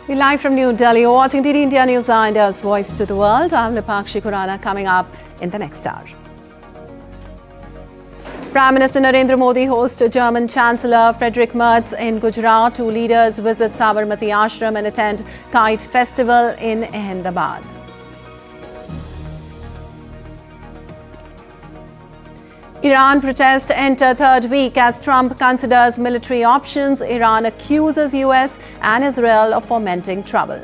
We're live from New Delhi. You're watching DD India Newshour, India's voice to the world. I'm Lipakshi Khurana. Coming up in the next hour, Prime Minister Narendra Modi hosts German Chancellor Friedrich Merz in Gujarat. Two leaders visit Sabarmati Ashram and attend Kite Festival in Ahmedabad. Iran protests enter third week as Trump considers military options. Iran accuses US and Israel of fomenting trouble.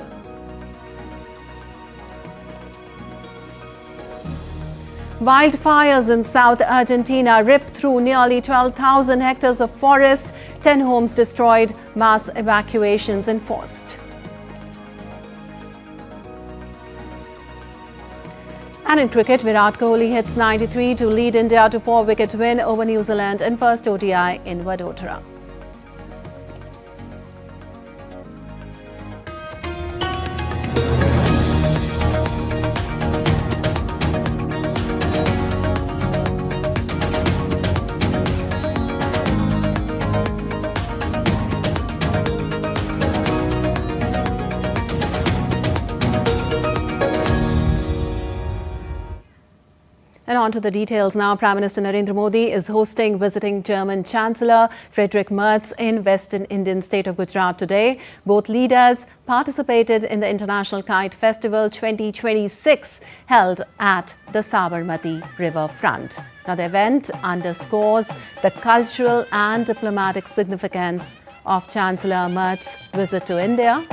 Wildfires in South Argentina rip through nearly 12,000 hectares of forest. 10 homes destroyed, mass evacuations enforced. And in cricket, Virat Kohli hits 93 to lead India to 4-wicket win over New Zealand in first ODI in Vadodara. And on to the details now. Prime Minister Narendra Modi is visiting German Chancellor Friedrich Merz in Western Indian state of Gujarat today. Both leaders participated in the International Kite Festival 2026 held at the Sabarmati River front. Now, the event underscores the cultural and diplomatic significance of Chancellor Merz's visit to India.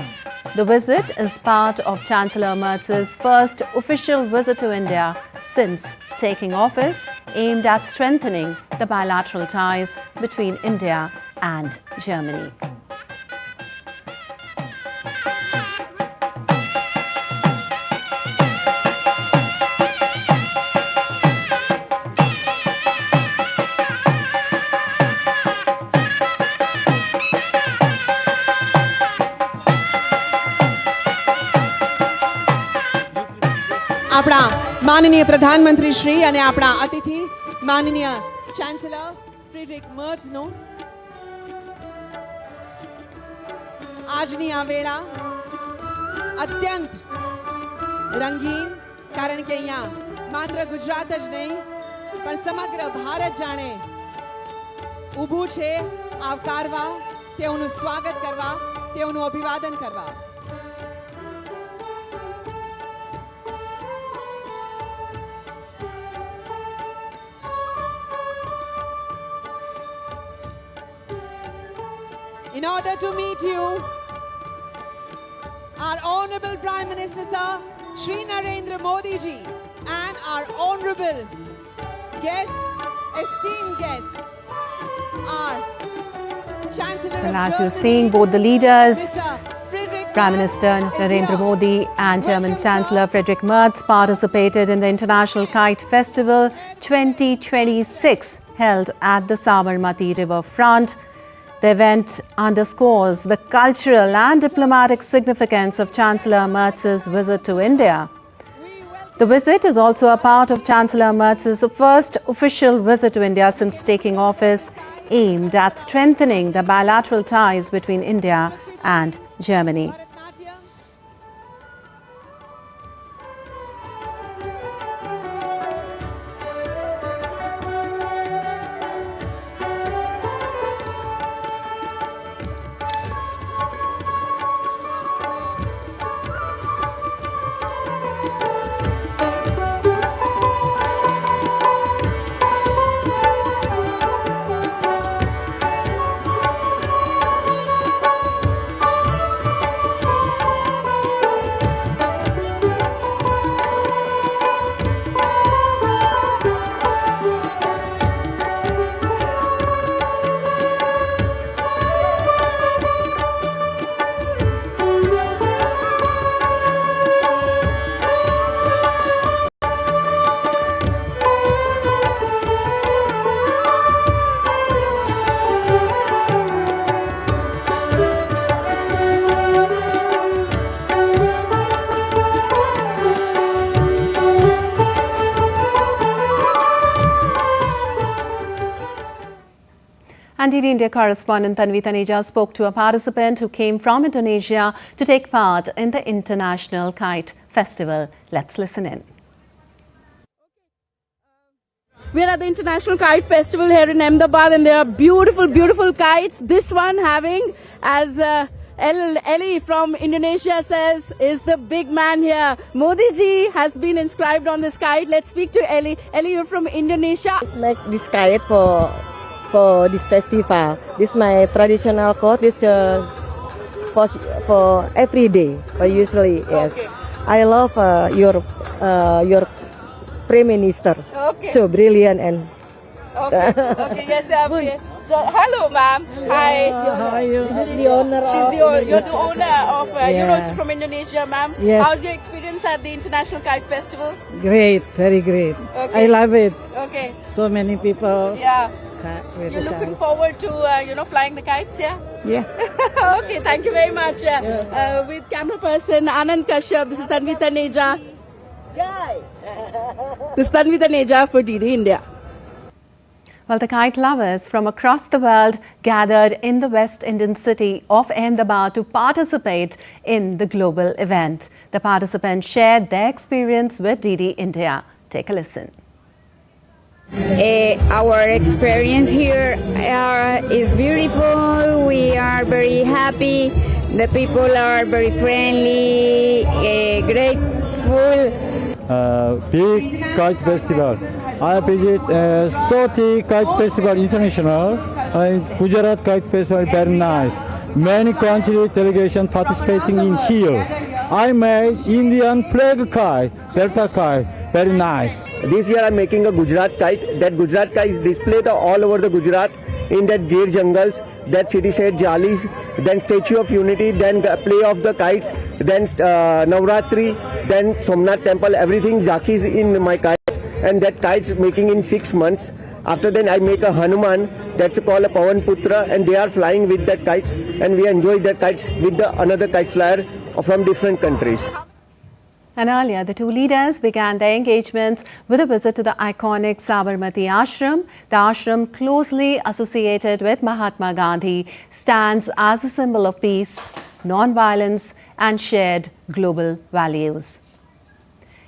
The visit is part of Chancellor Merz's first official visit to India since taking office, aimed at strengthening the bilateral ties between India and Germany. આપણા માનનીય પ્રધાનમંત્રી શ્રી અને આપણા અતિથિ માનનીય chancellor Frederick મર્ઝ નો આજની આ વેળા અત્યંત રંગીન કારણ કે અહીંયા માત્ર ગુજરાત જ નહીં પણ સમગ્ર ભારત જાણે ઊભું છે આવકારવા તેઓનું સ્વાગત કરવા તેઓનું અભિવાદન કરવા. In order to meet you, our Honorable Prime Minister Sir, Shri Narendra Modi ji, and our Honorable guests, esteemed guests, our Chancellor Well, of as you're Germany, seeing, both the leaders, Friedrich Prime Minister Narendra Modi and German Chancellor Friedrich Merz, participated in the International Kite Festival 2026 held at the Sabarmati River front. The event underscores the cultural and diplomatic significance of Chancellor Merz's visit to India. The visit is also a part of Chancellor Merz's first official visit to India since taking office, aimed at strengthening the bilateral ties between India and Germany. And DD India correspondent Tanvi Taneja spoke to a participant who came from Indonesia to take part in the International Kite Festival. Let's listen in. We're at the International Kite Festival here in Ahmedabad, and there are beautiful, beautiful kites. This one having, as Ellie from Indonesia says, is the big man here. Modi ji has been inscribed on this kite. Let's speak to Ellie. Ellie, you're from Indonesia. I make this kite for this festival. This is my traditional coat. This for every day. Usually, yes. Okay. I love your Prime Minister. Okay. So brilliant and. Okay. Okay. Yes, okay. Hello, ma'am. Hi. How are you? She's the owner. You're the owner of. You're also from Indonesia, ma'am. Yes. How's your experience at the International Kite Festival? Great, very great. Okay. I love it. Okay. So many people. Yeah. With You're the looking kites. forward to flying the kites, yeah? Yeah. Okay, thank you very much. With camera person Anand Kashyap, this is Tanvi Taneja. This is Tanvi Taneja for DD India. Well, the kite lovers from across the world gathered in the West Indian city of Ahmedabad to participate in the global event. The participants shared their experience with DD India. Take a listen. Our experience here is beautiful. We are very happy. The people are very friendly, grateful. Big kite festival. I visit Soti Kite Festival International and Gujarat Kite Festival, very nice. Many country delegation participating in here. I made Indian flag kite, Delta kite, very nice. This year I'm making a Gujarat kite. That Gujarat kite is displayed all over the Gujarat in that Gir jungles, that city side jalis, then Statue of Unity, then the play of the kites, then Navratri, then Somnath temple, everything Zakis in my kites, and that kites making in 6 months. After that I make a Hanuman, that's called a Pavan Putra, and they are flying with that kites, and we enjoy that kites with the another kite flyer from different countries. And earlier, the two leaders began their engagements with a visit to the iconic Sabarmati Ashram. The ashram, closely associated with Mahatma Gandhi, stands as a symbol of peace, non-violence and shared global values.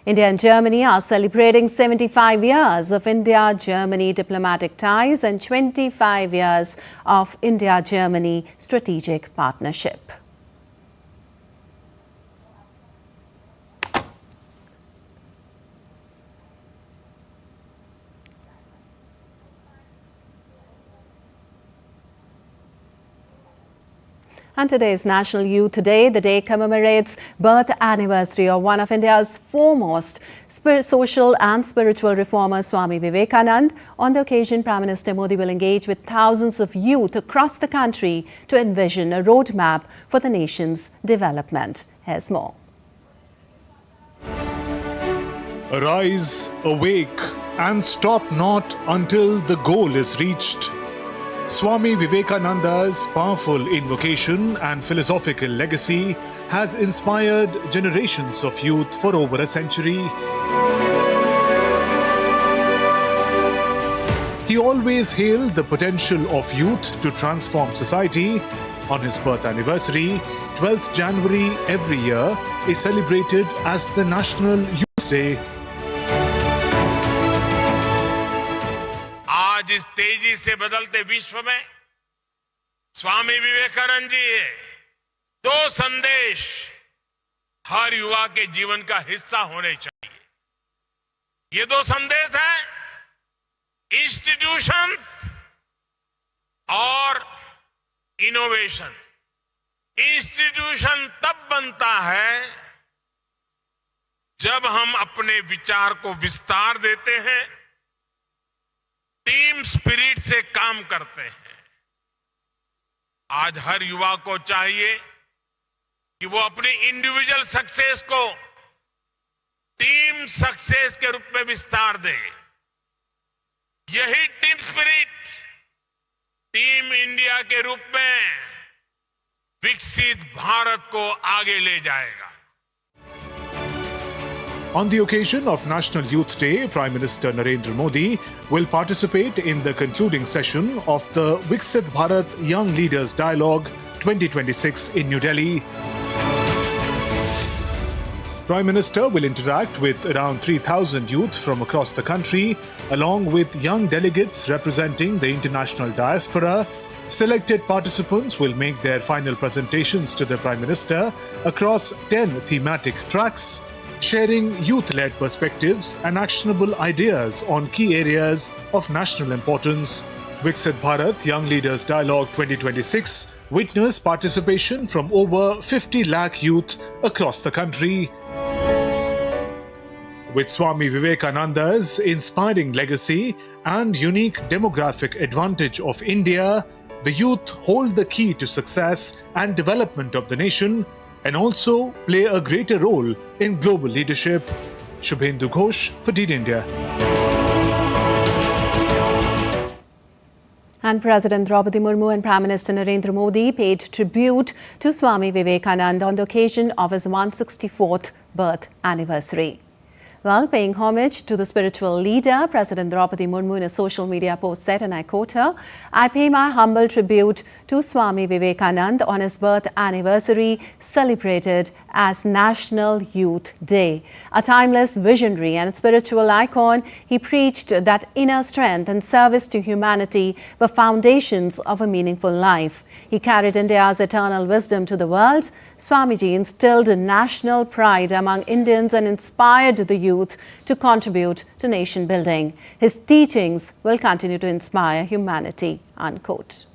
India and Germany are celebrating 75 years of India-Germany diplomatic ties and 25 years of India-Germany strategic partnership. And today is National Youth Day. The day commemorates birth anniversary of one of India's foremost social and spiritual reformers, Swami Vivekanand. On the occasion, Prime Minister Modi will engage with thousands of youth across the country to envision a roadmap for the nation's development. Here's more. Arise, awake, and stop not until the goal is reached. Swami Vivekananda's powerful invocation and philosophical legacy has inspired generations of youth for over a century. He always hailed the potential of youth to transform society. On his birth anniversary, 12th January every year is celebrated as the National Youth Day. आज इस तेजी से बदलते विश्व में स्वामी विवेकानंद जी दो संदेश हर युवा के जीवन का हिस्सा होने चाहिए। ये दो संदेश हैं इंस्टीट्यूशंस और इनोवेशन। इंस्टीट्यूशन तब बनता है जब हम अपने विचार को विस्तार देते हैं, टीम स्पिरिट से काम करते हैं। आज हर युवा को चाहिए कि वो अपनी इंडिविजुअल सक्सेस को टीम सक्सेस के रूप में विस्तार दे। यही टीम स्पिरिट टीम इंडिया के रूप में विकसित भारत को आगे ले जाएगा। On the occasion of National Youth Day, Prime Minister Narendra Modi will participate in the concluding session of the Viksit Bharat Young Leaders Dialogue 2026 in New Delhi. Prime Minister will interact with around 3,000 youth from across the country, along with young delegates representing the international diaspora. Selected participants will make their final presentations to the Prime Minister across 10 thematic tracks, sharing youth-led perspectives and actionable ideas on key areas of national importance. Viksit Bharat Young Leaders Dialogue 2026 witnessed participation from over 50 lakh youth across the country. With Swami Vivekananda's inspiring legacy and unique demographic advantage of India, the youth hold the key to success and development of the nation and also play a greater role in global leadership. Shubhendu Ghosh for DD India. And President Draupadi Murmu and Prime Minister Narendra Modi paid tribute to Swami Vivekananda on the occasion of his 164th birth anniversary. Well, paying homage to the spiritual leader, President Draupadi Murmu in a social media post said, and I quote her, "I pay my humble tribute to Swami Vivekananda on his birth anniversary celebrated as National Youth Day. A timeless visionary and spiritual icon, he preached that inner strength and service to humanity were foundations of a meaningful life. He carried India's eternal wisdom to the world. Swamiji instilled national pride among Indians and inspired the youth to contribute to nation building. His teachings will continue to inspire humanity." Unquote.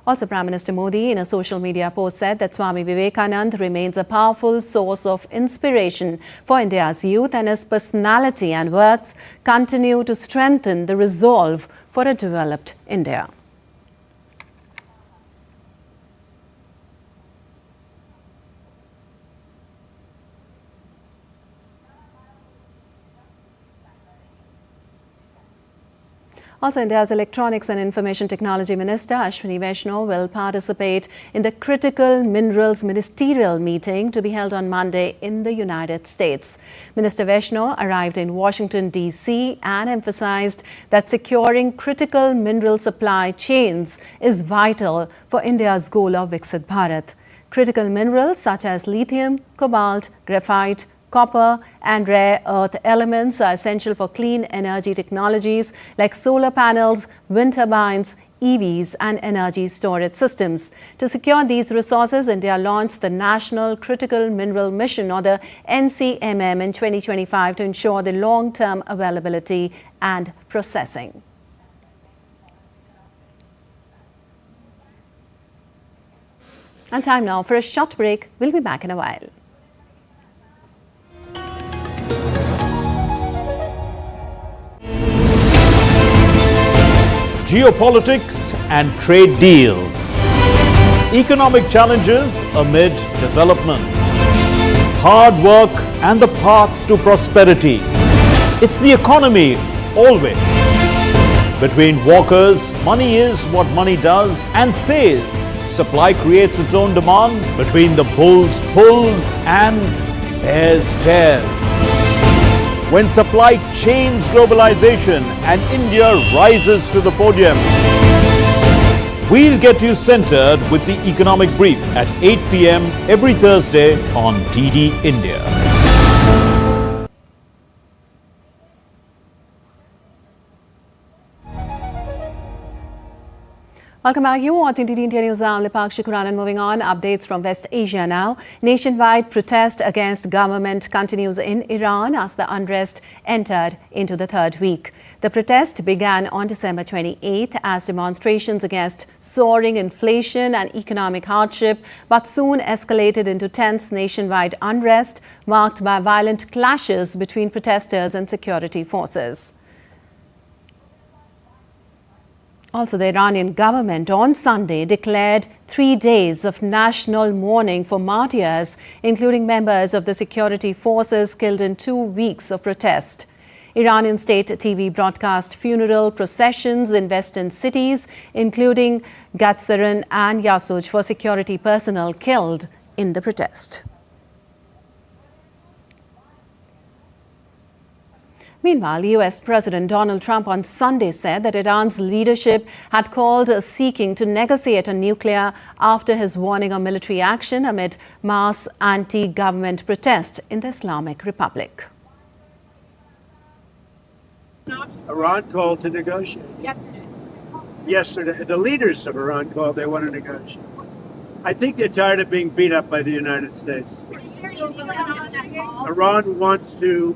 Also, Prime Minister Modi in a social media post said that Swami Vivekananda remains a powerful source of inspiration for India's youth, and his personality and works continue to strengthen the resolve for a developed India. Also, India's Electronics and Information Technology Minister Ashwini Vaishnaw will participate in the Critical Minerals Ministerial meeting to be held on Monday in the United States. Minister Vaishnaw arrived in Washington, D.C. and emphasized that securing critical mineral supply chains is vital for India's goal of Viksit Bharat. Critical minerals such as lithium, cobalt, graphite, copper and rare earth elements are essential for clean energy technologies like solar panels, wind turbines, EVs and energy storage systems. To secure these resources, India launched the National Critical Mineral Mission, or the NCMM, in 2025 to ensure the long-term availability and processing. And time now for a short break. We'll be back in a while. Geopolitics and trade deals. Economic challenges amid development. Hard work and the path to prosperity. It's the economy always. Between walkers, money is what money does and says. Supply creates its own demand. Between the bulls pulls and bears tears. When supply chains globalization and India rises to the podium. We'll get you centered with the Economic Brief at 8 p.m. every Thursday on DD India. Welcome back. You're watching DD India News. I'm Lipakshi Kuran, and moving on, updates from West Asia now. Nationwide protest against government continues in Iran as the unrest entered into the third week. The protest began on December 28th as demonstrations against soaring inflation and economic hardship, but soon escalated into tense nationwide unrest marked by violent clashes between protesters and security forces. Also, the Iranian government on Sunday declared 3 days of national mourning for martyrs, including members of the security forces killed in 2 weeks of protest. Iranian state TV broadcast funeral processions in western cities, including Gatsaran and Yasuj, for security personnel killed in the protest. Meanwhile, US President Donald Trump on Sunday said that Iran's leadership had called seeking to negotiate on nuclear after his warning of military action amid mass anti-government protest in the Islamic Republic. Iran called to negotiate. Yesterday, the leaders of Iran called they want to negotiate. I think they're tired of being beat up by the United States. Iran wants to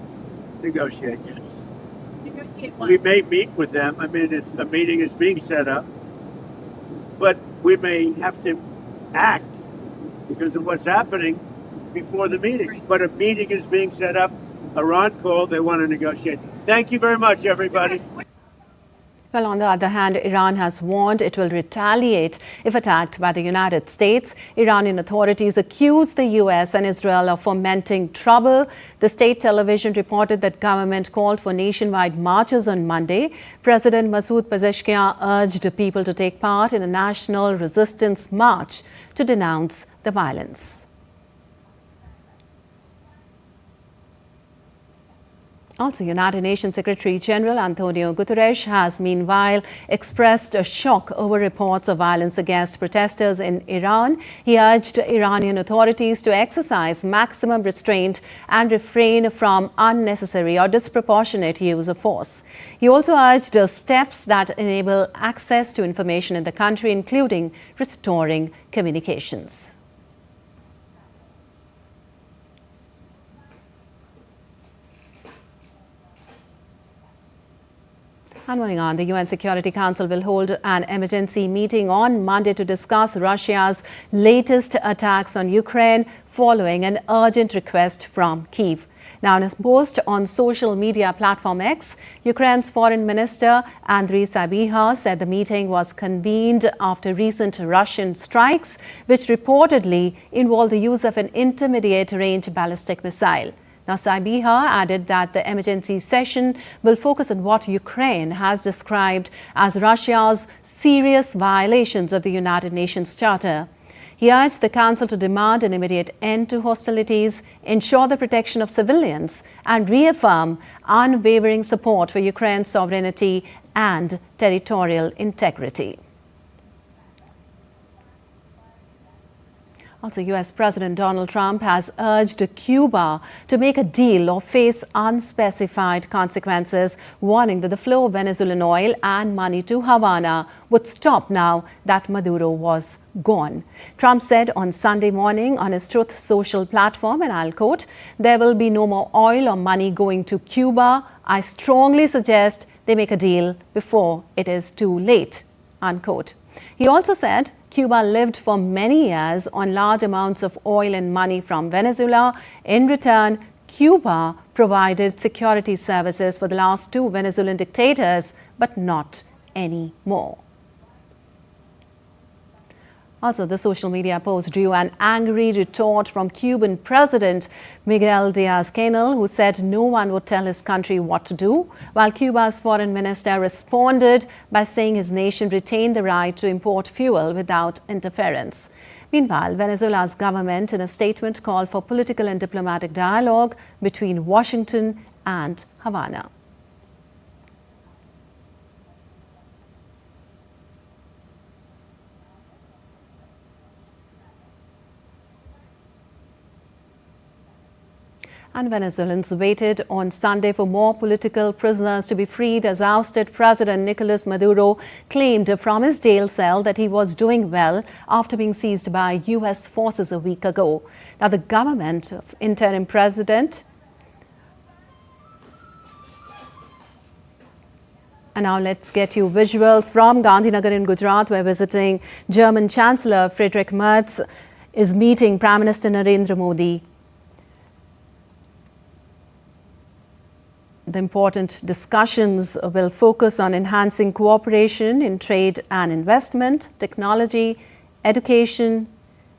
negotiate, yes. We may meet with them. I mean, a meeting is being set up. But we may have to act because of what's happening before the meeting. But a meeting is being set up. Iran called, they want to negotiate. Thank you very much, everybody. Well, on the other hand, Iran has warned it will retaliate if attacked by the United States. Iranian authorities accuse the US and Israel of fomenting trouble. The state television reported that government called for nationwide marches on Monday. President Masoud Pezeshkian urged people to take part in a national resistance march to denounce the violence. Also, United Nations Secretary General Antonio Guterres has meanwhile expressed a shock over reports of violence against protesters in Iran. He urged Iranian authorities to exercise maximum restraint and refrain from unnecessary or disproportionate use of force. He also urged steps that enable access to information in the country, including restoring communications. And moving on, the UN Security Council will hold an emergency meeting on Monday to discuss Russia's latest attacks on Ukraine following an urgent request from Kyiv. Now, in a post on social media platform X, Ukraine's Foreign Minister Andriy Sybiha said the meeting was convened after recent Russian strikes, which reportedly involved the use of an intermediate-range ballistic missile. Now, Sybiha added that the emergency session will focus on what Ukraine has described as Russia's serious violations of the United Nations Charter. He urged the Council to demand an immediate end to hostilities, ensure the protection of civilians, and reaffirm unwavering support for Ukraine's sovereignty and territorial integrity. Also, US President Donald Trump has urged Cuba to make a deal or face unspecified consequences, warning that the flow of Venezuelan oil and money to Havana would stop now that Maduro was gone. Trump said on Sunday morning on his Truth Social platform, and I'll quote, "There will be no more oil or money going to Cuba. I strongly suggest they make a deal before it is too late," unquote. He also said Cuba lived for many years on large amounts of oil and money from Venezuela. In return, Cuba provided security services for the last two Venezuelan dictators, but not anymore. Also, the social media post drew an angry retort from Cuban President Miguel Diaz-Canel, who said no one would tell his country what to do, while Cuba's foreign minister responded by saying his nation retained the right to import fuel without interference. Meanwhile, Venezuela's government, in a statement, called for political and diplomatic dialogue between Washington and Havana. And Venezuelans waited on Sunday for more political prisoners to be freed as ousted President Nicolas Maduro claimed from his jail cell that he was doing well after being seized by US forces a week ago. Now, the government of interim president And now let's get you visuals from Gandhinagar in Gujarat, where visiting German Chancellor Friedrich Merz is meeting Prime Minister Narendra Modi. The important discussions will focus on enhancing cooperation in trade and investment, technology, education,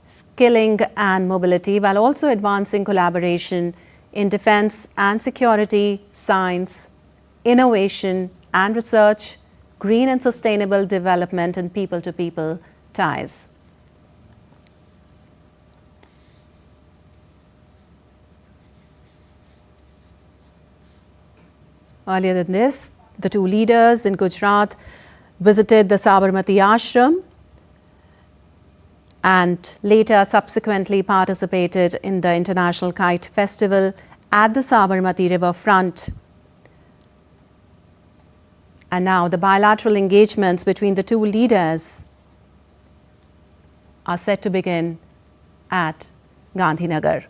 skilling and mobility, while also advancing collaboration in defense and security, science, innovation and research, green and sustainable development, and people-to-people ties. Earlier than this, the two leaders in Gujarat visited the Sabarmati Ashram and later subsequently participated in the International Kite Festival at the Sabarmati riverfront. And now the bilateral engagements between the two leaders are set to begin at Gandhinagar.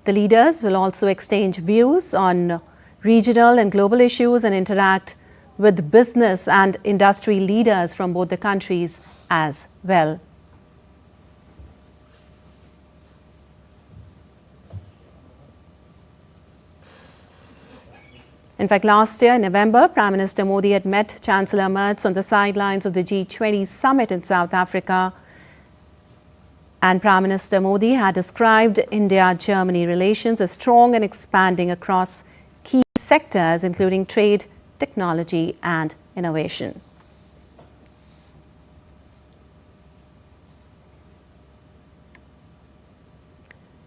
The leaders will also exchange views on regional and global issues and interact with business and industry leaders from both the countries as well. In fact, last year in November, Prime Minister Modi had met Chancellor Merz on the sidelines of the G20 summit in South Africa. And Prime Minister Modi had described India-Germany relations as strong and expanding across key sectors, including trade, technology and innovation.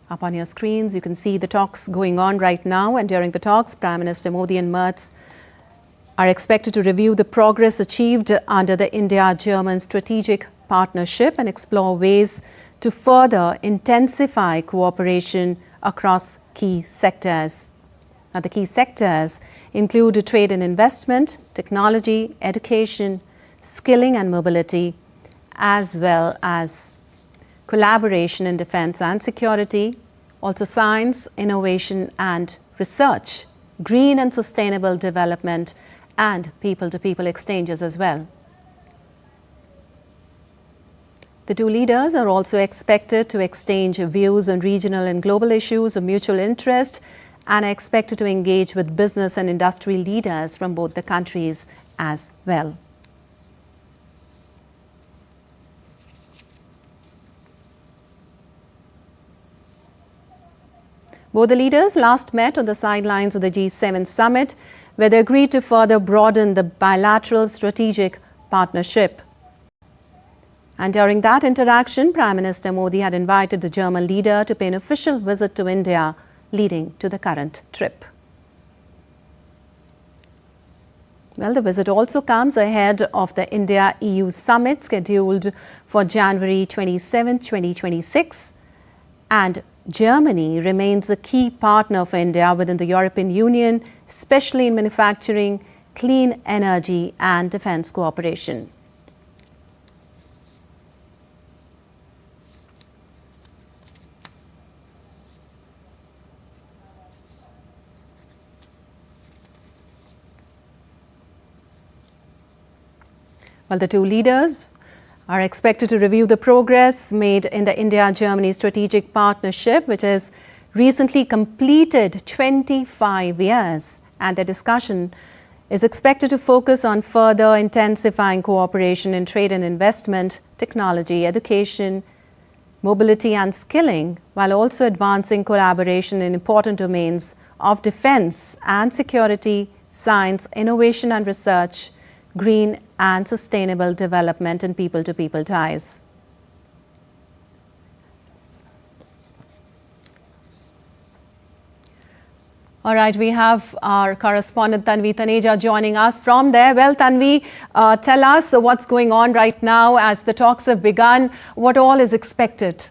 Up on your screens, you can see the talks going on right now. And during the talks, Prime Minister Modi and Merz are expected to review the progress achieved under the India-German strategic partnership and explore ways to further intensify cooperation across key sectors. Now, the key sectors include trade and investment, technology, education, skilling and mobility, as well as collaboration in defense and security, also science, innovation and research, green and sustainable development, and people-to-people exchanges as well. The two leaders are also expected to exchange views on regional and global issues of mutual interest and are expected to engage with business and industry leaders from both the countries as well. Both the leaders last met on the sidelines of the G7 summit, where they agreed to further broaden the bilateral strategic partnership. And during that interaction, Prime Minister Modi had invited the German leader to pay an official visit to India, leading to the current trip. Well, the visit also comes ahead of the India-EU summit scheduled for January 27, 2026. And Germany remains a key partner for India within the European Union, especially in manufacturing, clean energy and defense cooperation. Well, the two leaders are expected to review the progress made in the India-Germany strategic partnership, which has recently completed 25 years. And the discussion is expected to focus on further intensifying cooperation in trade and investment, technology, education, mobility and skilling, while also advancing collaboration in important domains of defense and security, science, innovation and research, green and sustainable development and people-to-people ties. All right, we have our correspondent Tanvi Taneja joining us from there. Well, Tanvi, tell us what's going on right now as the talks have begun. What all is expected?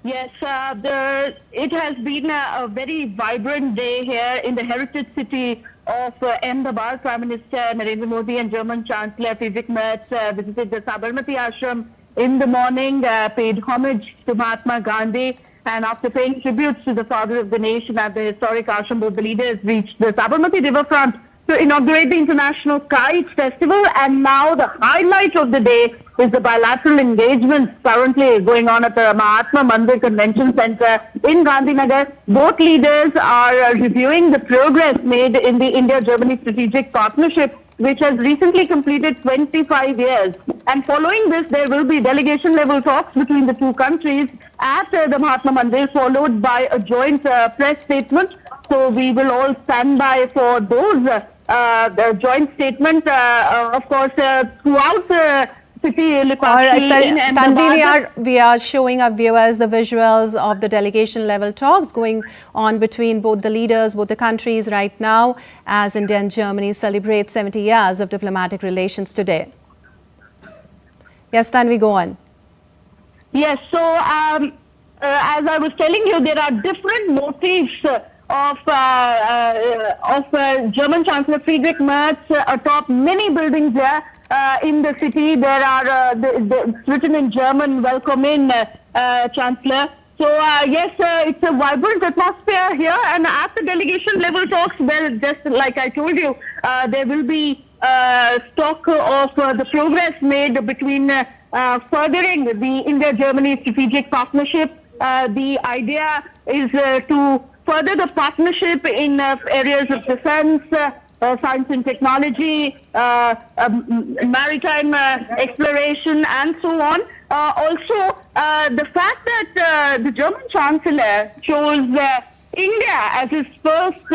Yes, it has been a very vibrant day here in the heritage city of Ahmedabad. Prime Minister Narendra Modi and German Chancellor Friedrich Merz visited the Sabarmati Ashram in the morning, paid homage to Mahatma Gandhi, and after paying tributes to the father of the nation at the historic ashram, both the leaders reached the Sabarmati riverfront to inaugurate the International Kite Festival. And now the highlight of the day is the bilateral engagements currently going on at the Mahatma Mandir Convention Center in Gandhinagar. Both leaders are reviewing the progress made in the India-Germany strategic partnership, which has recently completed 25 years. And following this, there will be delegation-level talks between the two countries at the Mahatma Mandir, followed by a joint press statement. So we will all stand by for those the joint statement. Of course, throughout city All right, in Ahmedabad. we are showing our viewers the visuals of the delegation level talks going on between both the leaders, both the countries right now, as India and Germany celebrate 70 years of diplomatic relations today. Yes, Tanvi, go on. Yes, so as I was telling you, there are different motifs of German Chancellor Friedrich Merz atop many buildings there in the city. There are it's written in German, "Welcome in, Chancellor." So yes, it's a vibrant atmosphere here, and at the delegation level talks, well, just like I told you, there will be talk of the progress made between furthering the India-Germany strategic partnership. The idea is to further the partnership in areas of defense, science and technology, maritime exploration, and so on. Also, the fact that the German Chancellor chose India as his first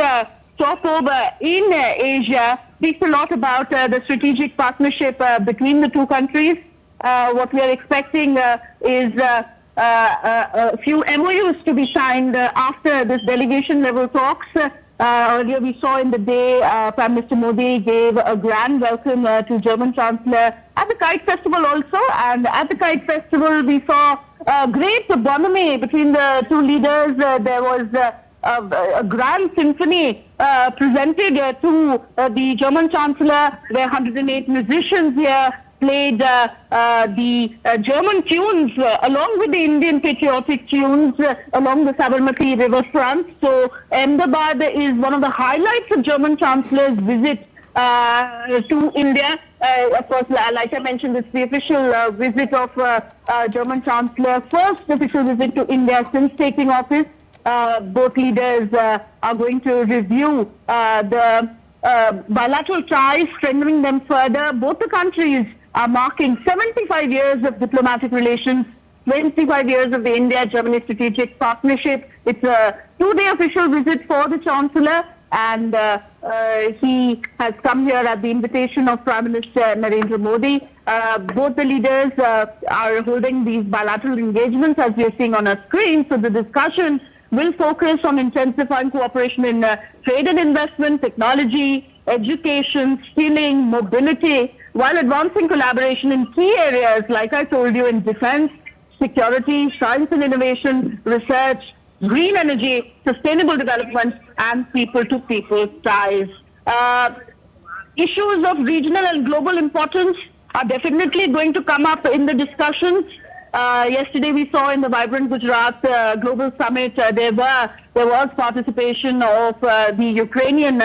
stopover in Asia speaks a lot about the strategic partnership between the two countries. What we are expecting is a few MOUs to be signed after this delegation level talks. Earlier we saw in the day Prime Minister Modi gave a grand welcome to German Chancellor at the Kite Festival also, and at the Kite Festival we saw a great bonhomie between the two leaders. There was a grand symphony presented to the German Chancellor, where 108 musicians here played the German tunes along with the Indian patriotic tunes along the Sabarmati riverfront. So Ahmedabad is one of the highlights of German Chancellor's visit to India. Of course, like I mentioned, it's the official visit of German Chancellor, first official visit to India since taking office. Both leaders are going to review the bilateral ties, strengthening them further. Both the countries are marking 75 years of diplomatic relations, 25 years of the India-Germany strategic partnership. It's a two-day official visit for the Chancellor, and he has come here at the invitation of Prime Minister Narendra Modi. Both the leaders are holding these bilateral engagements, as we are seeing on our screen. So the discussion will focus on intensifying cooperation in trade and investment, technology, education, skilling, mobility, while advancing collaboration in key areas, like I told you, in defense, security, science and innovation, research, green energy, sustainable development, and people-to-people ties. Issues of regional and global importance are definitely going to come up in the discussions. Yesterday we saw in the vibrant Gujarat Global Summit, there was participation of the Ukrainian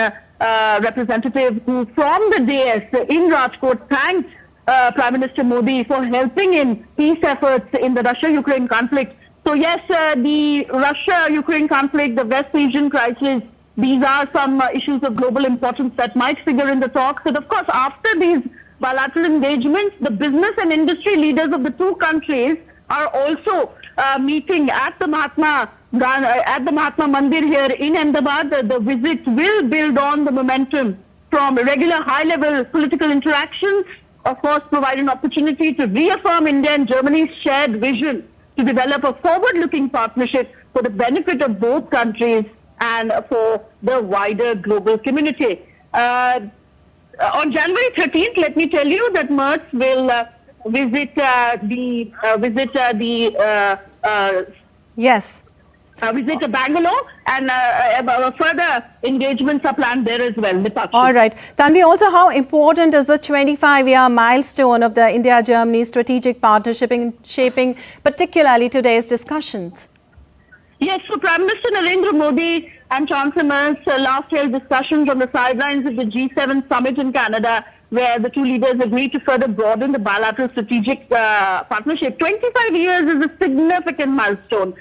representative who from the dais in Rajkot thanked Prime Minister Modi for helping in peace efforts in the Russia-Ukraine conflict. So yes, the Russia-Ukraine conflict, the West Asian crisis, these are some issues of global importance that might figure in the talks. And of course, after these bilateral engagements, the business and industry leaders of the two countries are also meeting at the Mahatma Mandir here in Ahmedabad. The visit will build on the momentum from regular high-level political interactions, of course provide an opportunity to reaffirm India and Germany's shared vision to develop a forward-looking partnership for the benefit of both countries and for the wider global community. On January 13th, let me tell you that Merz will visit Bangalore, and further engagements are planned there as well. All right. Tanvi, also how important is the 25-year milestone of the India-Germany strategic partnership in shaping particularly today's discussions? Yes, so Prime Minister Narendra Modi and Chancellor Merz last held discussions on the sidelines of the G7 summit in Canada, where the two leaders agreed to further broaden the bilateral strategic partnership. 25 years is a significant milestone.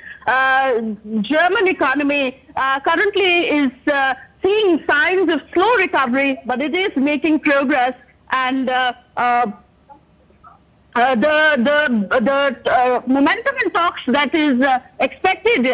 German economy currently is seeing signs of slow recovery, but it is making progress, and the momentum in talks that is expected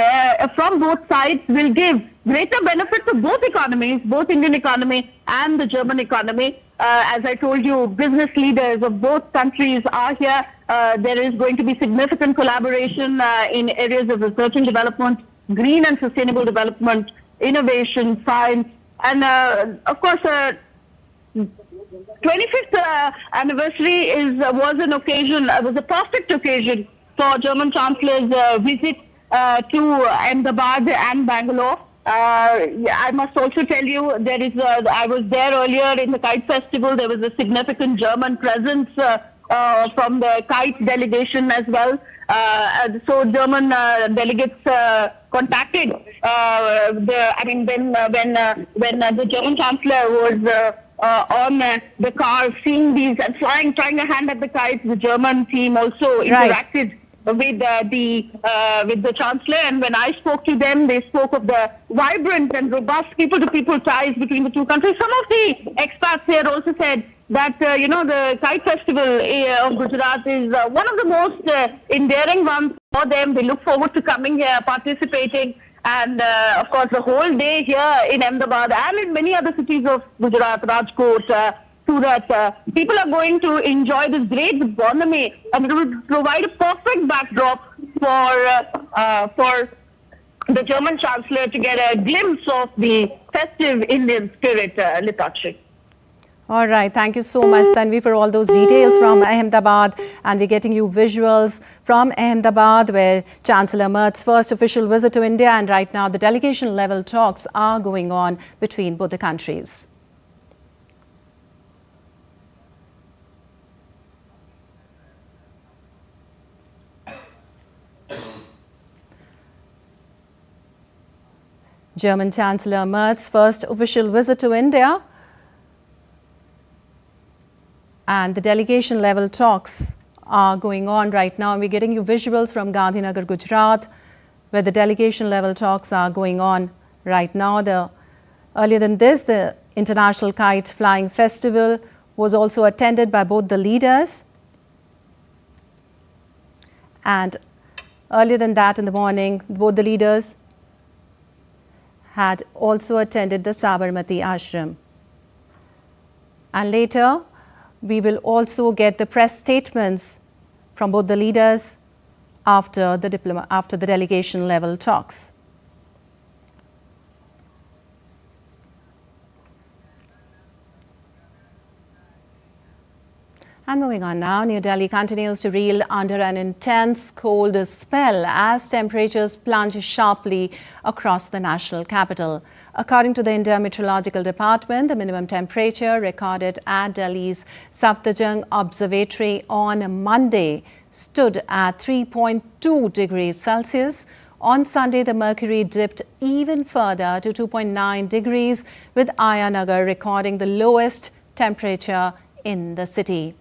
from both sides will give greater benefit to both economies, both Indian economy and the German economy. As I told you, business leaders of both countries are here. There is going to be significant collaboration in areas of research and development, green and sustainable development, innovation, science, and of course, 25th anniversary was a perfect occasion for German Chancellor's visit to Ahmedabad and Bangalore. I must also tell you, I was there earlier in the Kite Festival. There was a significant German presence from the Kite delegation as well. So German delegates contacted when the German Chancellor was on the car, seeing these and flying, trying a hand at the kites. The German team also interacted with the Chancellor, and when I spoke to them, they spoke of the vibrant and robust people-to-people ties between the two countries. Some of the expats here also said that the Kite Festival of Gujarat is one of the most endearing ones for them. They look forward to coming here, participating, and of course the whole day here in Ahmedabad and in many other cities of Gujarat, Rajkot, Surat, people are going to enjoy this great economy, and it will provide a perfect backdrop for the German Chancellor to get a glimpse of the festive Indian spirit, Litakshi. All right. Thank you so much, Tanvi, for all those details from Ahmedabad. And we're getting you visuals from Ahmedabad, where Chancellor Merz's first official visit to India. And right now, the delegation-level talks are going on between both the countries. German Chancellor Merz's first official visit to India. And the delegation-level talks are going on right now. And we're getting you visuals from Gandhinagar, Gujarat, where the delegation-level talks are going on right now. Earlier than this, the International Kite Flying Festival was also attended by both the leaders. And earlier than that in the morning, both the leaders had also attended the Sabarmati Ashram. And later, we will also get the press statements from both the leaders after the delegation-level talks. And moving on now, New Delhi continues to reel under an intense cold spell as temperatures plunge sharply across the national capital. According to the India Meteorological Department, the minimum temperature recorded at Delhi's Safdarjung Observatory on Monday stood at 3.2 degrees Celsius. On Sunday, the mercury dipped even further to 2.9 degrees, with Ayanagar recording the lowest temperature in the city.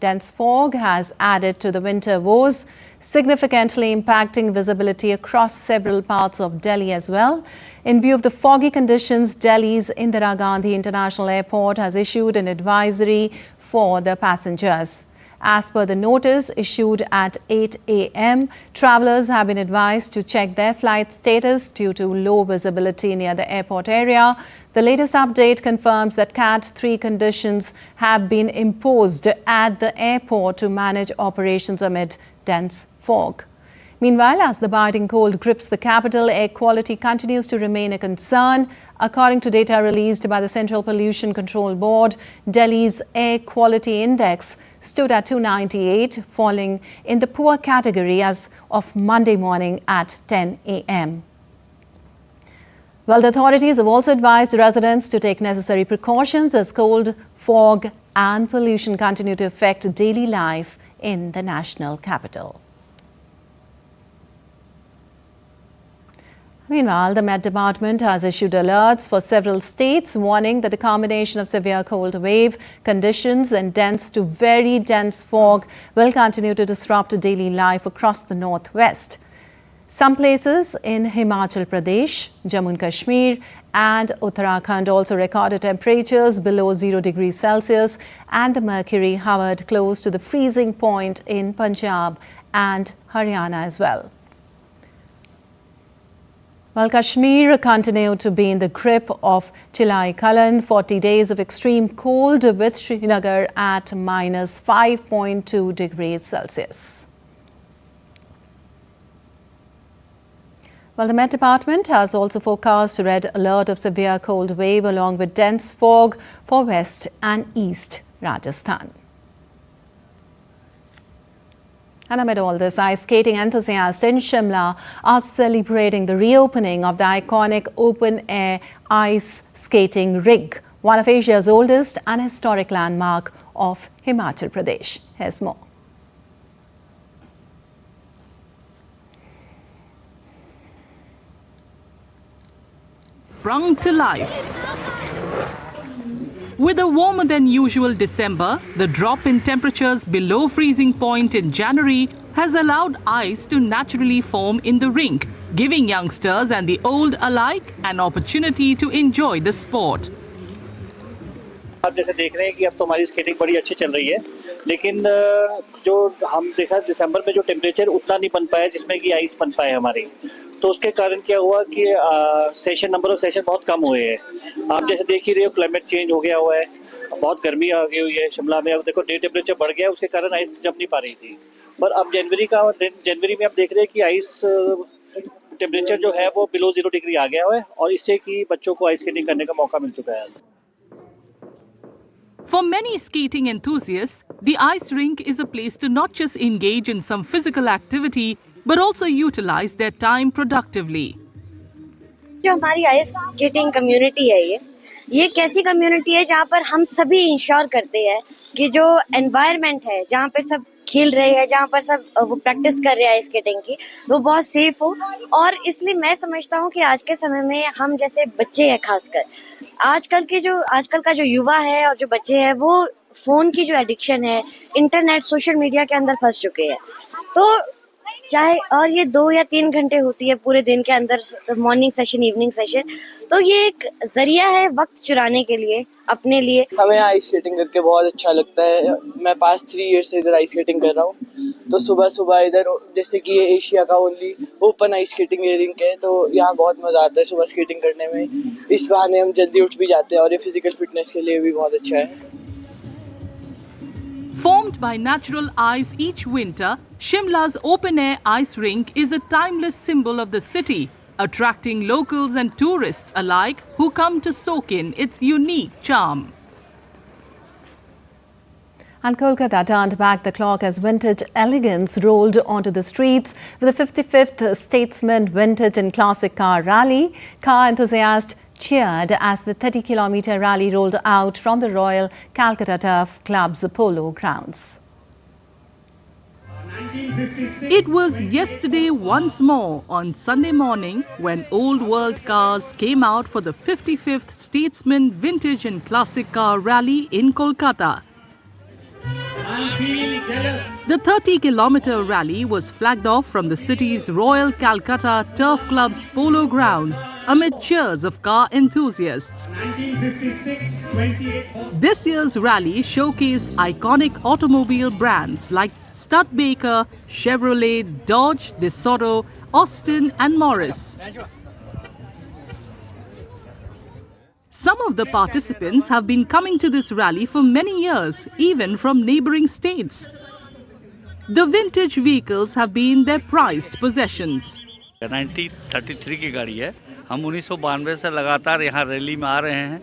Dense fog has added to the winter woes, significantly impacting visibility across several parts of Delhi as well. In view of the foggy conditions, Delhi's Indira Gandhi International Airport has issued an advisory for the passengers. As per the notice issued at 8 a.m., travelers have been advised to check their flight status due to low visibility near the airport area. The latest update confirms that Cat 3 conditions have been imposed at the airport to manage operations amid dense fog. Meanwhile, as the biting cold grips the capital, air quality continues to remain a concern. According to data released by the Central Pollution Control Board, Delhi's air quality index stood at 298, falling in the poor category as of Monday morning at 10 a.m. Well, the authorities have also advised residents to take necessary precautions as cold, fog and pollution continue to affect daily life in the national capital. Meanwhile, the Met Department has issued alerts for several states, warning that the combination of severe cold wave conditions and dense to very dense fog will continue to disrupt daily life across the northwest. Some places in Himachal Pradesh, Jammu and Kashmir and Uttarakhand also recorded temperatures below 0 degrees Celsius, and the mercury hovered close to the freezing point in Punjab and Haryana as well. While Kashmir continued to be in the grip of Chilai Kalan, 40 days of extreme cold with Srinagar at minus 5.2 degrees Celsius. Well, the Met Department has also forecast a red alert of severe cold wave along with dense fog for West and East Rajasthan. And amid all this, ice skating enthusiasts in Shimla are celebrating the reopening of the iconic open-air ice skating rink, one of Asia's oldest and historic landmark of Himachal Pradesh. Here's more. Sprung to life. With a warmer than usual December, the drop in temperatures below freezing point in January has allowed ice to naturally form in the rink, giving youngsters and the old alike an opportunity to enjoy the sport. आप जैसे देख रहे हैं कि अब तो हमारी skating बड़ी अच्छी चल रही है, लेकिन जो हम देखा दिसंबर में जो टेम्परेचर उतना नहीं बन पाया जिसमें कि आइस बन पाए हमारी, तो उसके कारण क्या हुआ कि नंबर ऑफ सेशन बहुत कम हुए हैं। आप जैसे देख ही रहे हो क्लाइमेट चेंज हो गया हुआ है, बहुत गर्मी आ गई हुई है शिमला में। अब देखो डे टेम्परेचर बढ़ गया, उसके कारण आइस जम नहीं पा रही थी। पर अब जनवरी में आप देख रहे हैं कि आइस टेम्परेचर जो है वो बिलो 0 डिग्री आ गया है और इससे कि बच्चों को आइस स्केटिंग करने का मौका मिल चुका है। For many skating enthusiasts, the ice rink is a place to not just engage in some physical activity, but also utilize their time productively. जो हमारी आइस स्केटिंग कम्युनिटी है, ये एक ऐसी कम्युनिटी है जहाँ पर हम सभी इंश्योर करते हैं कि जो एनवायरनमेंट है, जहाँ पर सब खेल रहे हैं, जहाँ पर सब वो प्रैक्टिस कर रहे हैं आइस स्केटिंग की, वो बहुत सेफ हो। और इसलिए मैं समझता हूँ कि आज के समय में हम जैसे बच्चे हैं, खासकर आजकल का जो युवा है और जो बच्चे हैं, वो फोन की जो एडिक्शन है, इंटरनेट सोशल मीडिया के अंदर फंस चुके हैं। तो चाहे और ये 2 या 3 घंटे होती है पूरे दिन के अंदर, मॉर्निंग सेशन इवनिंग सेशन, तो ये एक जरिया है वक्त चुराने के लिए अपने लिए। हमें आइस स्केटिंग करके बहुत अच्छा लगता है। मैं पास्ट 3 ईयर से इधर आइस स्केटिंग कर रहा हूँ, तो सुबह इधर जैसे कि ये एशिया का only open ice skating rink है, तो यहाँ बहुत मजा आता है सुबह स्केटिंग करने में। इस बहाने हम जल्दी उठ भी जाते हैं और ये फिजिकल फिटनेस के लिए भी बहुत अच्छा है। Formed by natural ice each winter, Shimla's open-air ice rink is a timeless symbol of the city, attracting locals and tourists alike who come to soak in its unique charm. And Kolkata turned back the clock as vintage elegance rolled onto the streets with the 55th Statesman Vintage and Classic Car Rally. Car enthusiasts cheered as the 30-kilometre rally rolled out from the Royal Calcutta Turf Club's polo grounds. It was yesterday once more on Sunday morning when old world cars came out for the 55th Statesman Vintage and Classic Car Rally in Kolkata. The 30-kilometre rally was flagged off from the city's Royal Calcutta Turf Club's polo grounds amid cheers of car enthusiasts. This year's rally showcased iconic automobile brands like Studebaker, Chevrolet, Dodge, DeSoto, Austin and Morris. Some of the participants have been coming to this rally for many years, even from neighbouring states. The vintage vehicles have been their prized possessions. 1933 की गाड़ी है। हम 1992 से लगातार यहाँ rally में आ रहे हैं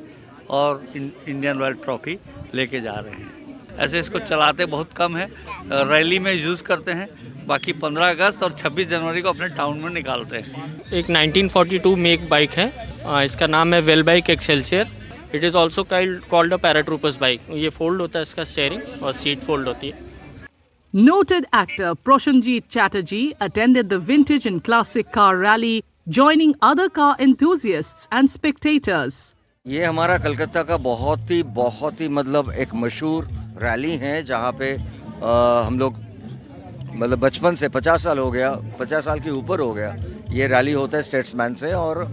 और इंडियन वर्ल्ड ट्रॉफी लेके जा रहे हैं। ऐसे इसको चलाते बहुत कम है, रैली में यूज़ करते हैं, बाकी 15 अगस्त और 26 जनवरी को अपने टाउन में निकालते हैं। एक 1942 मेक बाइक है, इसका नाम है well bike Excelsior. It is also called a paratroopers bike. ये फोल्ड होता है इसका स्टीयरिंग और सीट फोल्ड होती है। Noted actor Prashanjit Chatterjee attended the vintage and classic car rally, joining other car enthusiasts and spectators. ये हमारा कलकत्ता का बहुत ही मतलब एक मशहूर रैली है, जहाँ पे हम लोग मतलब बचपन से 50 साल हो गया, 50 साल के ऊपर हो गया, ये रैली होता है स्टेट्समैन से। और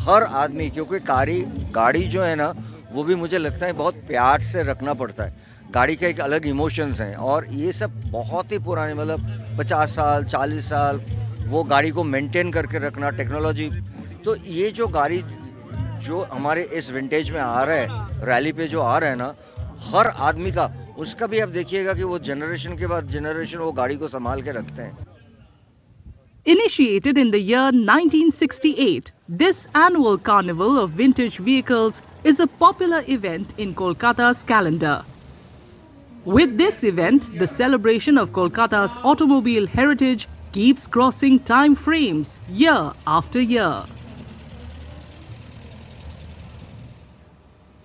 हर आदमी, क्योंकि गाड़ी जो है ना वो भी मुझे लगता है बहुत प्यार से रखना पड़ता है। गाड़ी का एक अलग इमोशंस हैं और ये सब बहुत ही पुराने, मतलब 50 साल 40 साल वो गाड़ी को मेंटेन करके रखना, टेक्नोलॉजी। तो ये जो गाड़ी जो हमारे इस विंटेज में आ रहा है, रैली पे जो आ रहा है ना, हर आदमी का, उसका भी आप देखिएगा कि वो जनरेशन के बाद जनरेशन वो गाड़ी को संभाल के रखते हैं। Initiated in the year 1968, this annual carnival of vintage vehicles is a popular event in Kolkata's calendar. With this event, the celebration of Kolkata's automobile heritage keeps crossing time frames year after year.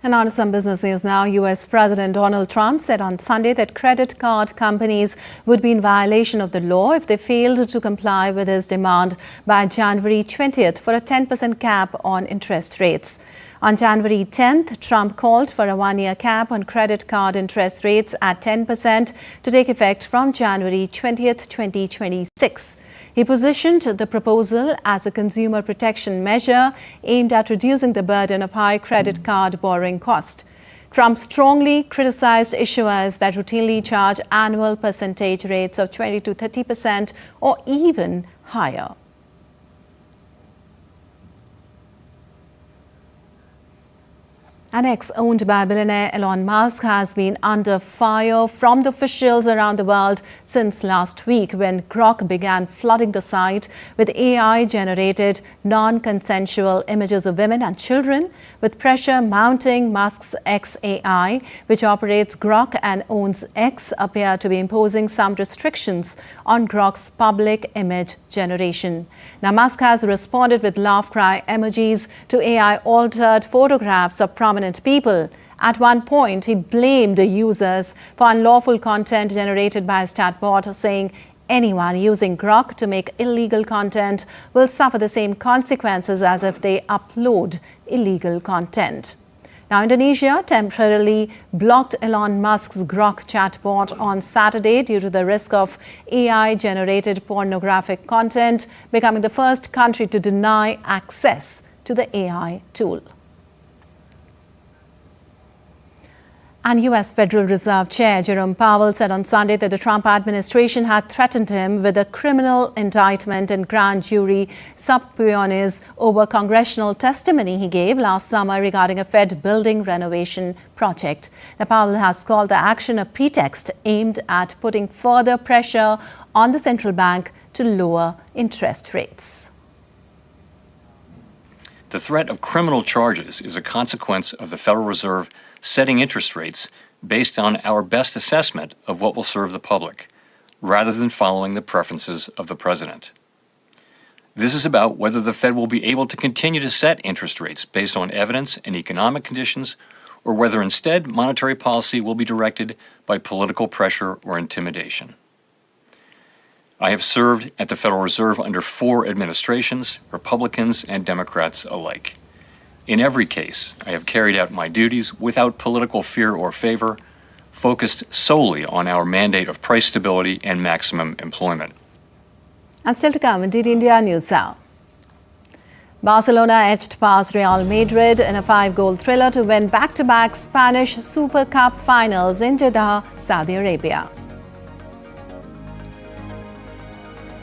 And on to some business news now. US President Donald Trump said on Sunday that credit card companies would be in violation of the law if they failed to comply with his demand by January 20th for a 10% cap on interest rates. On January 10th, Trump called for a one-year cap on credit card interest rates at 10% to take effect from January 20th, 2026. He positioned the proposal as a consumer protection measure aimed at reducing the burden of high credit card borrowing cost. Trump strongly criticized issuers that routinely charge annual percentage rates of 20 to 30% or even higher. An ex-owned by billionaire Elon Musk has been under fire from the officials around the world since last week when Grok began flooding the site with AI-generated non-consensual images of women and children, with pressure mounting. Musk's XAI, which operates Grok and owns X, appear to be imposing some restrictions on Grok's public image generation. Now, Musk has responded with laugh cry emojis to AI-altered photographs of prominent people. At one point, he blamed users for unlawful content generated by his chatbot, saying anyone using Grok to make illegal content will suffer the same consequences as if they upload illegal content. Now, Indonesia temporarily blocked Elon Musk's Grok chatbot on Saturday due to the risk of AI-generated pornographic content, becoming the first country to deny access to the AI tool. And U.S. Federal Reserve Chair Jerome Powell said on Sunday that the Trump administration had threatened him with a criminal indictment and grand jury subpoenas over congressional testimony he gave last summer regarding a Fed building renovation project. Now, Powell has called the action a pretext aimed at putting further pressure on the central bank to lower interest rates. The threat of criminal charges is a consequence of the Federal Reserve setting interest rates based on our best assessment of what will serve the public, rather than following the preferences of the president. This is about whether the Fed will be able to continue to set interest rates based on evidence and economic conditions, or whether instead monetary policy will be directed by political pressure or intimidation. I have served at the Federal Reserve under 4 administrations, Republicans and Democrats alike. In every case, I have carried out my duties without political fear or favor, focused solely on our mandate of price stability and maximum employment. And still to come, indeed, India Newshour. Barcelona edged past Real Madrid in a 5-goal thriller to win back-to-back Spanish Super Cup finals in Jeddah, Saudi Arabia.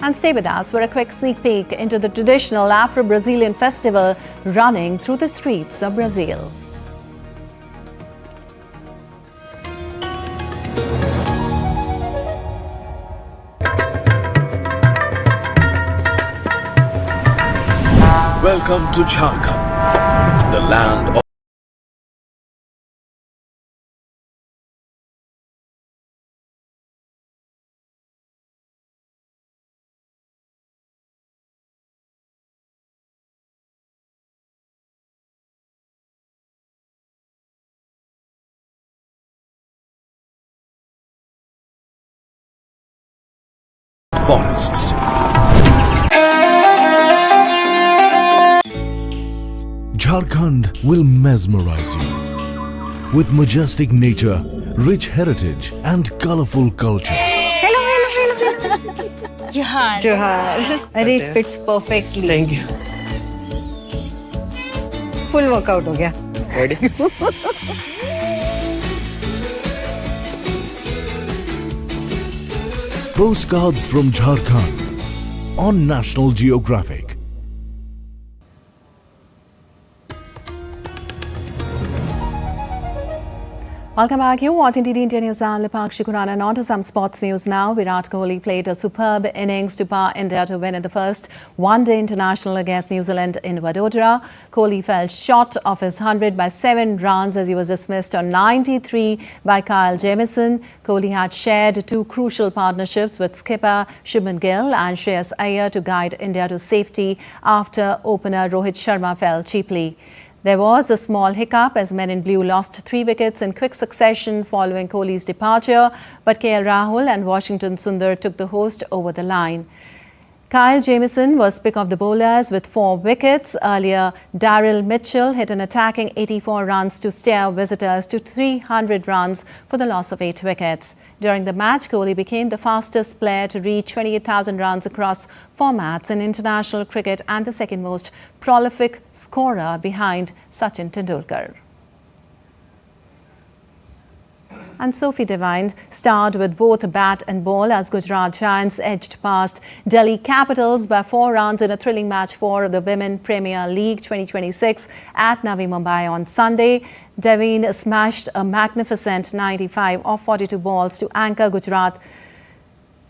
And stay with us for a quick sneak peek into the traditional Afro-Brazilian festival running through the streets of Brazil. Welcome to Jharkhand, the land of forests. Jharkhand will mesmerize you with majestic nature, rich heritage and colorful culture. Johar. Johar. It fits perfectly. Thank you. Full workout हो गया. Ready? Postcards from Jharkhand on National Geographic. Welcome back. You're watching DD India News. I'm Lipakshi Kurana. And on to some sports news now. Virat Kohli played a superb innings to power India to win in the first one-day international against New Zealand in Vadodara. Kohli fell short of his 100 by 7 runs as he was dismissed on 93 by Kyle Jamieson. Kohli had shared 2 crucial partnerships with skipper Shubman Gill and Shreyas Iyer to guide India to safety after opener Rohit Sharma fell cheaply. There was a small hiccup as men in blue lost 3 wickets in quick succession following Kohli's departure, but KL Rahul and Washington Sundar took the host over the line. Kyle Jamieson was pick of the bowlers with 4 wickets. Earlier, Daryl Mitchell hit an attacking 84 runs to steer visitors to 300 runs for the loss of 8 wickets. During the match, Kohli became the fastest player to reach 28,000 runs across formats in international cricket and the second most prolific scorer behind Sachin Tendulkar. And Sophie Devine starred with both bat and ball as Gujarat Giants edged past Delhi Capitals by 4 runs in a thrilling match for the Women Premier League 2026 at Navi Mumbai on Sunday. Devine smashed a magnificent 95 off 42 balls to anchor Gujarat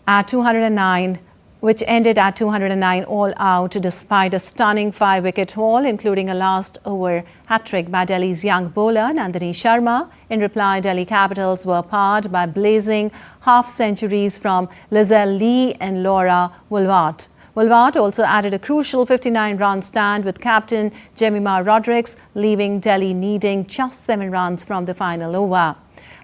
at 209, which ended at 209 all out despite a stunning 5-wicket haul, including a last-over hat-trick by Delhi's young bowler Nandini Sharma. In reply, Delhi Capitals were powered by blazing half-centuries from Lizelle Lee and Laura Woolward. Woolward also added a crucial 59-run stand with captain Jemima Rodrigues, leaving Delhi needing just 7 runs from the final over.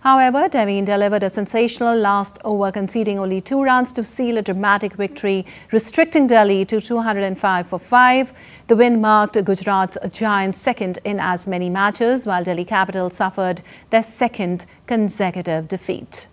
However, Devine delivered a sensational last over, conceding only 2 runs to seal a dramatic victory, restricting Delhi to 205 for 5. The win marked Gujarat Giants' second in as many matches, while Delhi Capitals suffered their second consecutive defeat.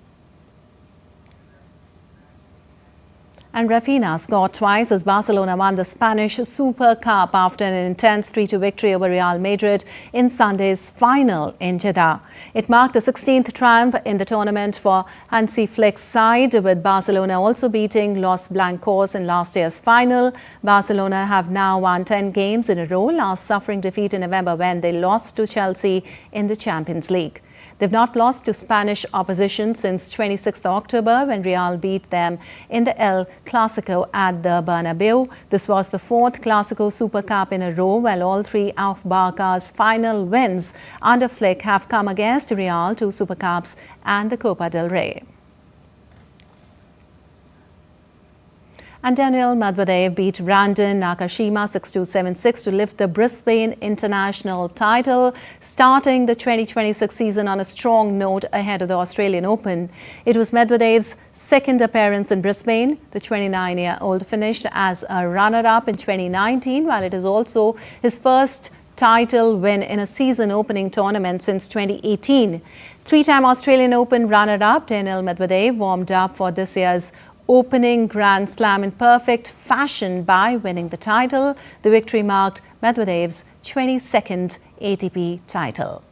And Rafinha scored twice as Barcelona won the Spanish Super Cup after an intense 3-2 victory over Real Madrid in Sunday's final in Jeddah. It marked a 16th triumph in the tournament for Hansi Flick's side, with Barcelona also beating Los Blancos in last year's final. Barcelona have now won 10 games in a row, last suffering defeat in November when they lost to Chelsea in the Champions League. They've not lost to Spanish opposition since 26th October when Real beat them in the El Clasico at the Bernabeu. This was the 4th Clasico Super Cup in a row, while all 3 of Barca's final wins under Flick have come against Real, 2 Super Cups and the Copa del Rey. And Daniil Medvedev beat Brandon Nakashima 6-2, 7-6 to lift the Brisbane International title, starting the 2026 season on a strong note ahead of the Australian Open. It was Medvedev's second appearance in Brisbane. The 29-year-old finished as a runner-up in 2019, while it is also his first title win in a season-opening tournament since 2018. 3-time Australian Open runner-up Daniil Medvedev warmed up for this year's opening Grand Slam in perfect fashion by winning the title. The victory marked Medvedev's 22nd ATP title.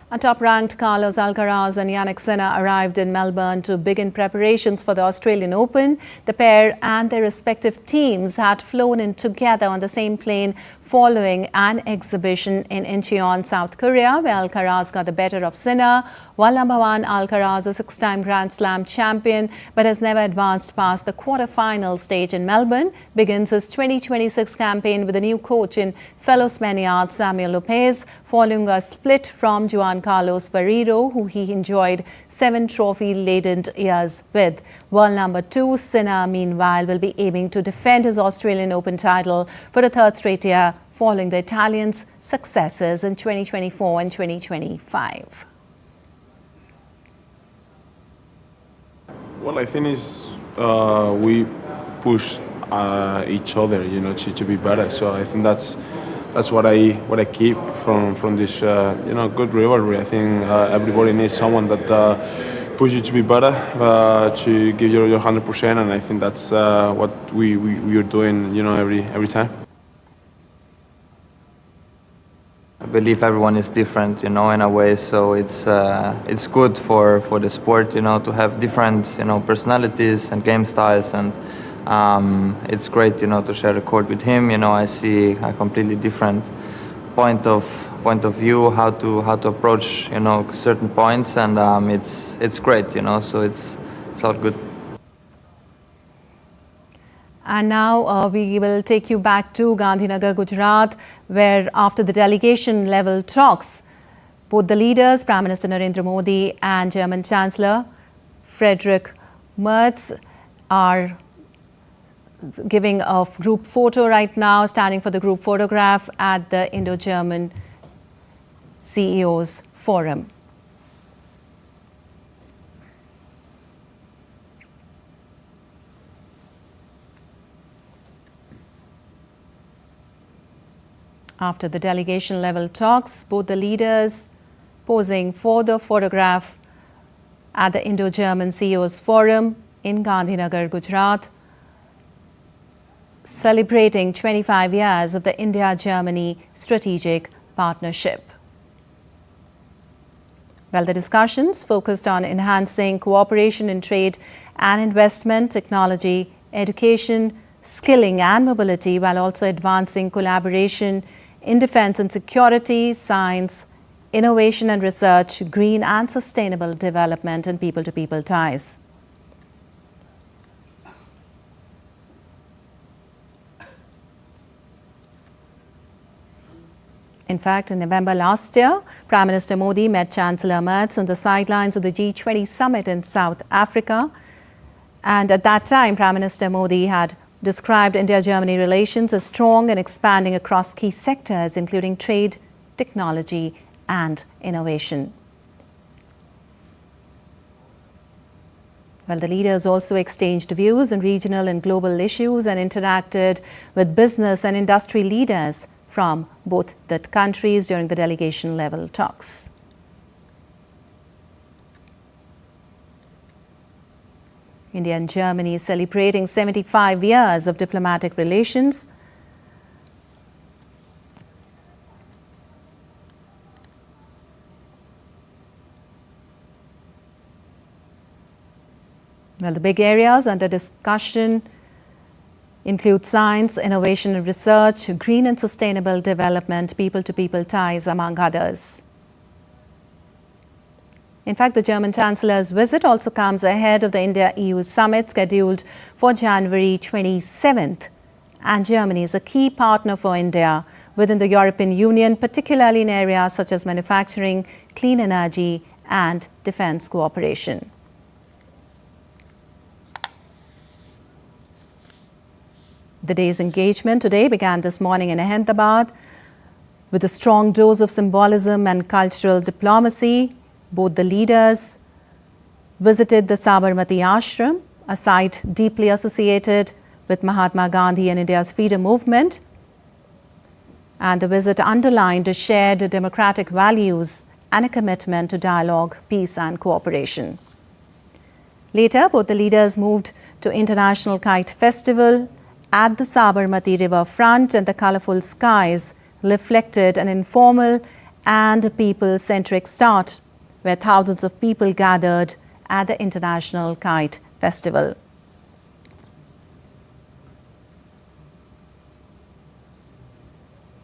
A top-ranked Carlos Alcaraz and Jannik Sinner arrived in Melbourne to begin preparations for the Australian Open. The pair and their respective teams had flown in together on the same plane following an exhibition in Incheon, South Korea, where Alcaraz got the better of Sinner. While number 1, Alcaraz, a 6-time Grand Slam champion but has never advanced past the quarter-final stage in Melbourne, begins his 2026 campaign with a new coach in fellow Spaniard Samuel Lopez, following a split from Juan Carlos Ferrero, who he enjoyed 7 trophy-laden years with. World number 2, Sinner, meanwhile, will be aiming to defend his Australian Open title for the 3rd straight year, following the Italians' successes in 2024 and 2025. Well, I think we pushed each other, you know, to be better. So I think that's what I keep from this good rivalry. I think everybody needs someone that push you to be better, to give your 100%, and I think that's what we are doing, you know, every time. I believe everyone is different, you know, in a way. So it's good for the sport, you know, to have different, you know, personalities and game styles, and it's great, you know, to share a court with him. You know, I see a completely different point of view, how to approach, you know, certain points, and it's great, you know. So it's all good. And now we will take you back to Gandhinagar, Gujarat, where after the delegation level talks, both the leaders, Prime Minister Narendra Modi and German Chancellor Friedrich Merz, are giving a group photo right now, standing for the group photograph at the Indo-German CEOs Forum. After the delegation level talks, both the leaders posing for the photograph at the Indo-German CEOs Forum in Gandhinagar, Gujarat, celebrating 25 years of the India-Germany strategic partnership. Well, the discussions focused on enhancing cooperation in trade and investment, technology, education, skilling and mobility, while also advancing collaboration in defense and security, science, innovation and research, green and sustainable development, and people-to-people ties. In fact, in November last year, Prime Minister Modi met Chancellor Merz on the sidelines of the G20 summit in South Africa. And at that time, Prime Minister Modi had described India-Germany relations as strong and expanding across key sectors, including trade, technology, and innovation. Well, the leaders also exchanged views on regional and global issues and interacted with business and industry leaders from both the countries during the delegation level talks. India and Germany is celebrating 75 years of diplomatic relations. Well, the big areas under discussion include science, innovation and research, green and sustainable development, people-to-people ties, among others. In fact, the German Chancellor's visit also comes ahead of the India-EU summit scheduled for January 27th. And Germany is a key partner for India within the European Union, particularly in areas such as manufacturing, clean energy and defense cooperation. The day's engagement today began this morning in Ahmedabad with a strong dose of symbolism and cultural diplomacy. Both the leaders visited the Sabarmati Ashram, a site deeply associated with Mahatma Gandhi and India's freedom movement. And the visit underlined shared democratic values and a commitment to dialogue, peace and cooperation. Later, both the leaders moved to International Kite Festival at the Sabarmati River front, and the colorful skies reflected an informal and people-centric start, where thousands of people gathered at the International Kite Festival.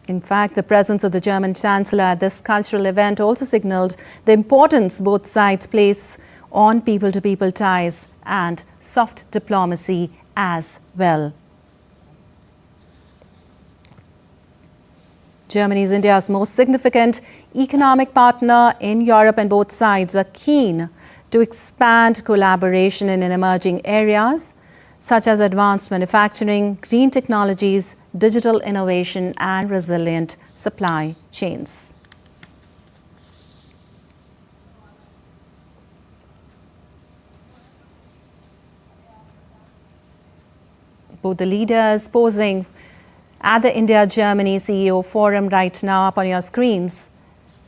In fact, the presence of the German Chancellor at this cultural event also signaled the importance both sides place on people-to-people ties and soft diplomacy as well. Germany is India's most significant economic partner in Europe, and both sides are keen to expand collaboration in emerging areas such as advanced manufacturing, green technologies, digital innovation and resilient supply chains. both the leaders posing at the India-Germany CEO Forum right now up on your screens.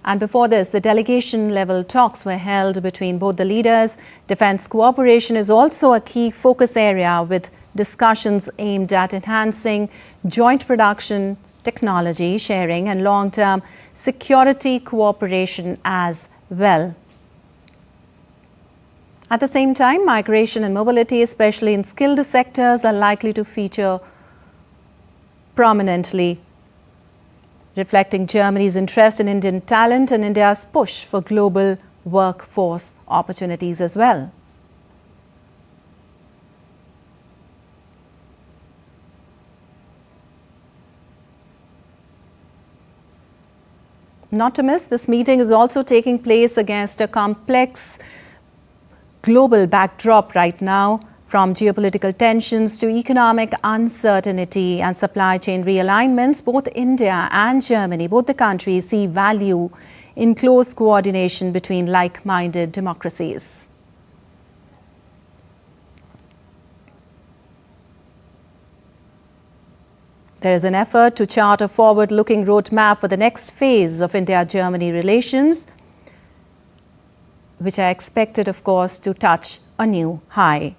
And before this, the delegation-level talks were held between both the leaders. Defence cooperation is also a key focus area, with discussions aimed at enhancing joint production, technology sharing and long-term security cooperation as well. At the same time, migration and mobility, especially in skilled sectors, are likely to feature prominently, reflecting Germany's interest in Indian talent and India's push for global workforce opportunities as well. Not to miss, this meeting is also taking place against a complex global backdrop right now, from geopolitical tensions to economic uncertainty and supply chain realignments. Both India and Germany, both the countries, see value in close coordination between like-minded democracies. There is an effort to chart a forward-looking roadmap for the next phase of India-Germany relations, which are expected, of course, to touch a new high.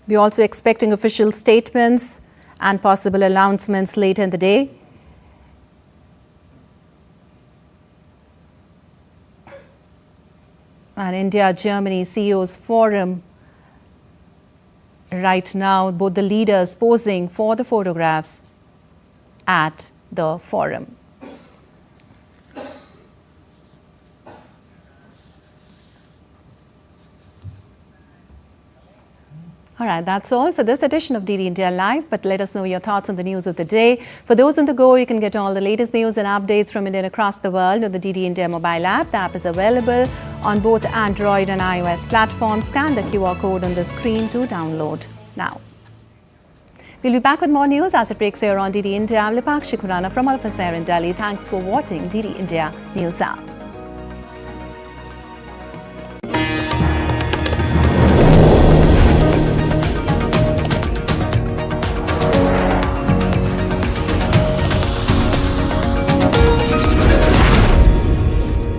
We're also expecting official statements and possible announcements later in the day. And India-Germany CEOs Forum right now, both the leaders posing for the photographs at the forum. All right, that's all for this edition of DD India Live, but let us know your thoughts on the news of the day. For those on the go, you can get all the latest news and updates from India and across the world on the DD India mobile app. The app is available on both Android and iOS platforms. Scan the QR code on the screen to download now. We'll be back with more news as it breaks here on DD India. I'm Lipakshi Khurana from all of us here in Delhi. Thanks for watching DD India News Hour.